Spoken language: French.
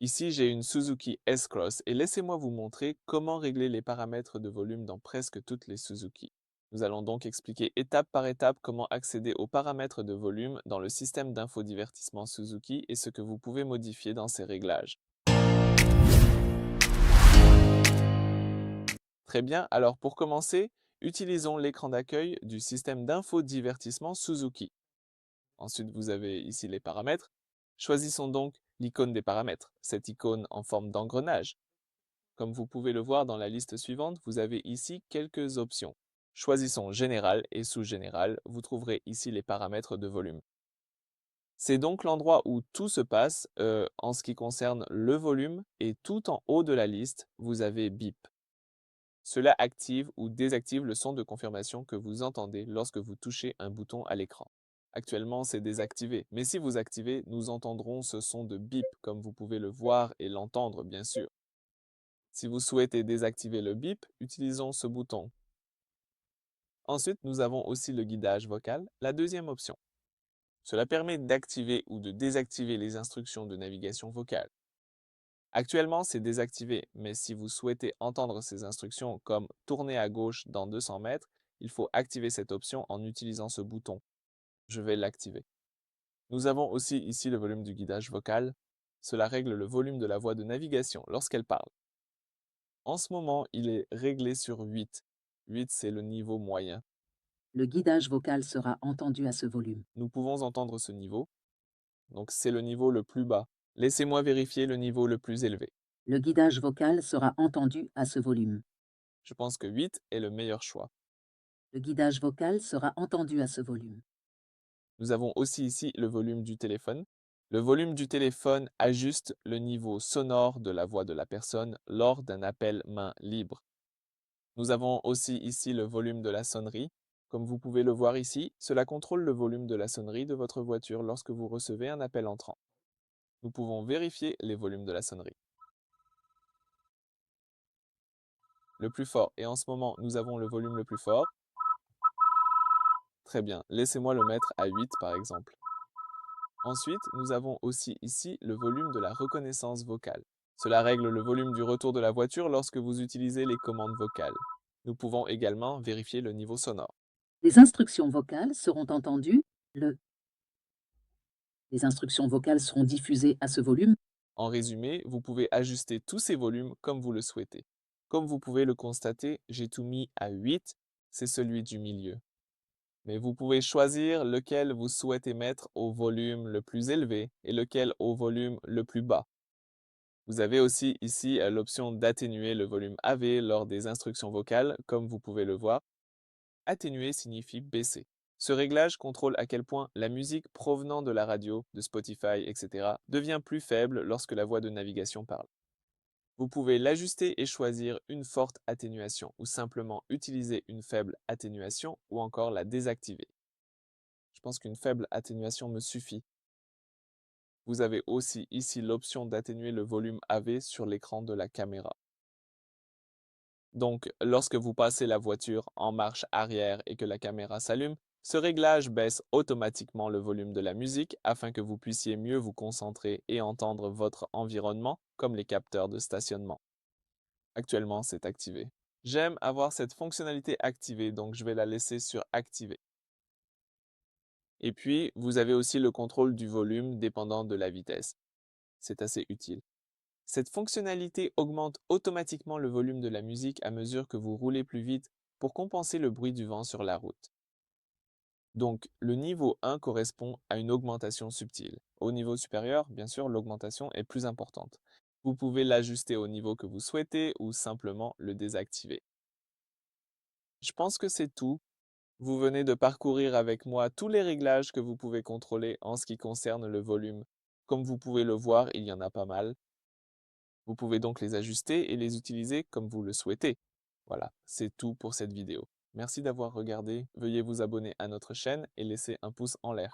Ici, j'ai une Suzuki S-Cross et laissez-moi vous montrer comment régler les paramètres de volume dans presque toutes les Suzuki. Nous allons donc expliquer étape par étape comment accéder aux paramètres de volume dans le système d'infodivertissement Suzuki et ce que vous pouvez modifier dans ces réglages. Très bien, alors pour commencer, utilisons l'écran d'accueil du système d'infodivertissement Suzuki. Ensuite, vous avez ici les paramètres. Choisissons donc l'icône des paramètres, cette icône en forme d'engrenage. Comme vous pouvez le voir dans la liste suivante, vous avez ici quelques options. Choisissons Général et sous Général, vous trouverez ici les paramètres de volume. C'est donc l'endroit où tout se passe en ce qui concerne le volume et tout en haut de la liste, vous avez Bip. Cela active ou désactive le son de confirmation que vous entendez lorsque vous touchez un bouton à l'écran. Actuellement, c'est désactivé, mais si vous activez, nous entendrons ce son de bip comme vous pouvez le voir et l'entendre bien sûr. Si vous souhaitez désactiver le bip, utilisons ce bouton. Ensuite, nous avons aussi le guidage vocal, la deuxième option. Cela permet d'activer ou de désactiver les instructions de navigation vocale. Actuellement, c'est désactivé, mais si vous souhaitez entendre ces instructions comme tourner à gauche dans 200 mètres, il faut activer cette option en utilisant ce bouton. Je vais l'activer. Nous avons aussi ici le volume du guidage vocal. Cela règle le volume de la voix de navigation lorsqu'elle parle. En ce moment, il est réglé sur 8. 8, c'est le niveau moyen. Le guidage vocal sera entendu à ce volume. Nous pouvons entendre ce niveau. Donc c'est le niveau le plus bas. Laissez-moi vérifier le niveau le plus élevé. Le guidage vocal sera entendu à ce volume. Je pense que 8 est le meilleur choix. Le guidage vocal sera entendu à ce volume. Nous avons aussi ici le volume du téléphone. Le volume du téléphone ajuste le niveau sonore de la voix de la personne lors d'un appel main libre. Nous avons aussi ici le volume de la sonnerie. Comme vous pouvez le voir ici, cela contrôle le volume de la sonnerie de votre voiture lorsque vous recevez un appel entrant. Nous pouvons vérifier les volumes de la sonnerie. Le plus fort, et en ce moment nous avons le volume le plus fort. Très bien, laissez-moi le mettre à 8 par exemple. Ensuite, nous avons aussi ici le volume de la reconnaissance vocale. Cela règle le volume du retour de la voiture lorsque vous utilisez les commandes vocales. Nous pouvons également vérifier le niveau sonore. Les instructions vocales seront entendues. Les instructions vocales seront diffusées à ce volume. En résumé, vous pouvez ajuster tous ces volumes comme vous le souhaitez. Comme vous pouvez le constater, j'ai tout mis à 8, c'est celui du milieu. Mais vous pouvez choisir lequel vous souhaitez mettre au volume le plus élevé et lequel au volume le plus bas. Vous avez aussi ici l'option d'atténuer le volume AV lors des instructions vocales, comme vous pouvez le voir. Atténuer signifie baisser. Ce réglage contrôle à quel point la musique provenant de la radio, de Spotify, etc. devient plus faible lorsque la voix de navigation parle. Vous pouvez l'ajuster et choisir une forte atténuation ou simplement utiliser une faible atténuation ou encore la désactiver. Je pense qu'une faible atténuation me suffit. Vous avez aussi ici l'option d'atténuer le volume AV sur l'écran de la caméra. Donc, lorsque vous passez la voiture en marche arrière et que la caméra s'allume, ce réglage baisse automatiquement le volume de la musique afin que vous puissiez mieux vous concentrer et entendre votre environnement, comme les capteurs de stationnement. Actuellement, c'est activé. J'aime avoir cette fonctionnalité activée, donc je vais la laisser sur activer. Et puis, vous avez aussi le contrôle du volume dépendant de la vitesse. C'est assez utile. Cette fonctionnalité augmente automatiquement le volume de la musique à mesure que vous roulez plus vite pour compenser le bruit du vent sur la route. Donc, le niveau 1 correspond à une augmentation subtile. Au niveau supérieur, bien sûr, l'augmentation est plus importante. Vous pouvez l'ajuster au niveau que vous souhaitez ou simplement le désactiver. Je pense que c'est tout. Vous venez de parcourir avec moi tous les réglages que vous pouvez contrôler en ce qui concerne le volume. Comme vous pouvez le voir, il y en a pas mal. Vous pouvez donc les ajuster et les utiliser comme vous le souhaitez. Voilà, c'est tout pour cette vidéo. Merci d'avoir regardé, veuillez vous abonner à notre chaîne et laisser un pouce en l'air.